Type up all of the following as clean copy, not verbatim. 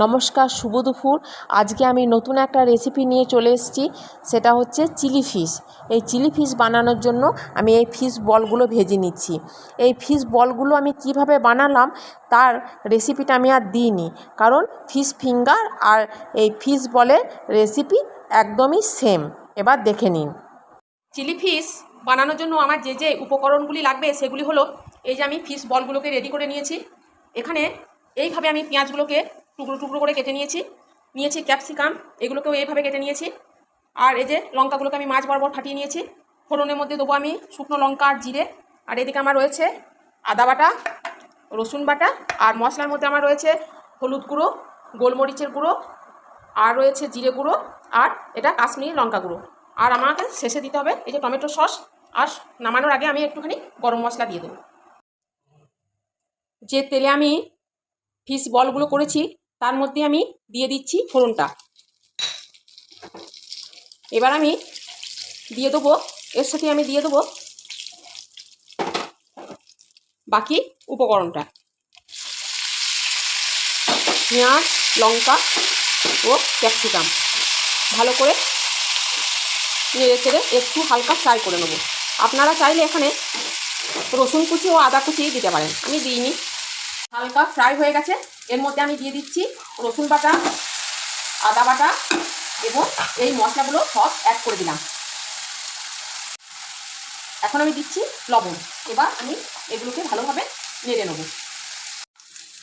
নমস্কার, শুভ দুপুর। আজকে আমি নতুন একটা রেসিপি নিয়ে চলে এসেছি, সেটা হচ্ছে চিলি ফিশ। এই চিলি ফিশ বানানোর জন্য আমি এই ফিশ বলগুলো ভেজে নিচ্ছি। এই ফিশ বলগুলো আমি কিভাবে বানালাম তার রেসিপিটা আমি আর দিইনি, কারণ ফিশ ফিঙ্গার আর এই ফিশ বলের রেসিপি একদমই সেম। এবার দেখে নিন। চিলি ফিশ বানানোর জন্য আমার যে যে উপকরণগুলি লাগবে সেগুলি হলো, এই যে আমি ফিশ বলগুলোকে রেডি করে নিয়েছি। এখানে এইভাবে আমি পেঁয়াজগুলোকে টুকরো টুকরো করে কেটে নিয়েছি ক্যাপসিকাম, এগুলোকেও এইভাবে কেটে নিয়েছি। আর এই যে লঙ্কাগুলোকে আমি মাছ বরাবর ফাটিয়ে নিয়েছি। ফোড়নের মধ্যে দেবো আমি শুকনো লঙ্কা আর জিরে। আর এদিকে আমার রয়েছে আদা বাটা, রসুন বাটা, আর মশলার মধ্যে আমার রয়েছে হলুদ গুঁড়ো, গোলমরিচের গুঁড়ো, আর রয়েছে জিরে গুঁড়ো, আর এটা কাশ্মীরি লঙ্কা গুঁড়ো। আর আমাকে শেষে দিতে হবে এই যে টমেটো সস। আর নামানোর আগে আমি একটুখানি গরম মশলা দিয়ে দেবো। যে তেলে আমি ফিশ বলগুলো করেছি তার মধ্যে আমি দিয়ে দিচ্ছি ফোড়নটা। এবার আমি দিয়ে দেবো, এর সাথে আমি দিয়ে দেবো বাকি উপকরণটা, পেঁয়াজ, লঙ্কা ও ক্যাপসিকাম। ভালো করে নেড়ে চেড়ে একটু হালকা ফ্রাই করে নেব। আপনারা চাইলে এখানে রসুন কুচি ও আদা কুচি দিতে পারেন, আমি দিইনি। হালকা ফ্রাই হয়ে গেছে, এর মধ্যে আমি দিয়ে দিচ্ছি রসুন বাটা, আদা বাটা এবং এই মশলাগুলো সব অ্যাড করে দিলাম। এখন আমি দিচ্ছি লবণ। এবার আমি এগুলোকে ভালোভাবে নেড়ে নেব।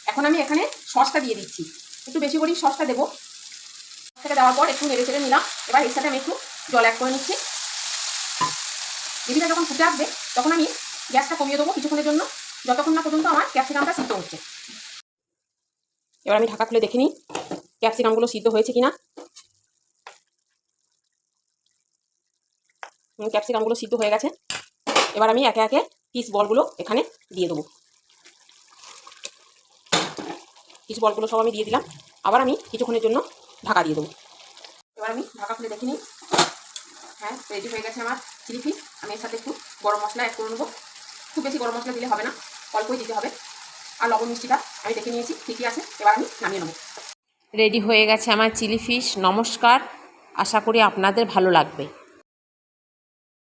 এখন আমি এখানে সসটা দিয়ে দিচ্ছি, একটু বেশি করেই সসটা দেবো। সসটাকে দেওয়ার পর একটু নেড়ে চেড়ে নিলাম। এবার এর সাথে আমি একটু জল অ্যাড করে নিচ্ছি। গ্রেভিটা যখন ফুটে আসবে তখন আমি গ্যাসটা কমিয়ে দেবো কিছুক্ষণের জন্য, যতক্ষণ না পর্যন্ত আমার ক্যাপসিকামটা সিদ্ধ হচ্ছে। এবার আমি ঢাকা খুলে দেখে নিই ক্যাপসিকামগুলো সিদ্ধ হয়েছে কিনা। ক্যাপসিকামগুলো সিদ্ধ হয়ে গেছে। এবার আমি একে একে ফিশ বলগুলো এখানে দিয়ে দেবো। ফিশ বলগুলো সব আমি দিয়ে দিলাম। আবার আমি কিছুক্ষণের জন্য ঢাকা দিয়ে দেবো। এবার আমি ঢাকা খুলে দেখে নিই। হ্যাঁ, রেডি হয়ে গেছে আমার চিলি ফিশ। আমি এর সাথে একটু গরম মশলা অ্যাড করে নেবো। খুব বেশি গরম মশলা দিলে হবে না, অল্পই দিতে হবে। আর লবণ মিষ্টিটা আমি দেখে নিয়েছি, ঠিকই আছে। এবার আমি নামিয়ে নেবো। রেডি হয়ে গেছে আমার চিলি ফিশ। নমস্কার, আশা করি আপনাদের ভালো লাগবে।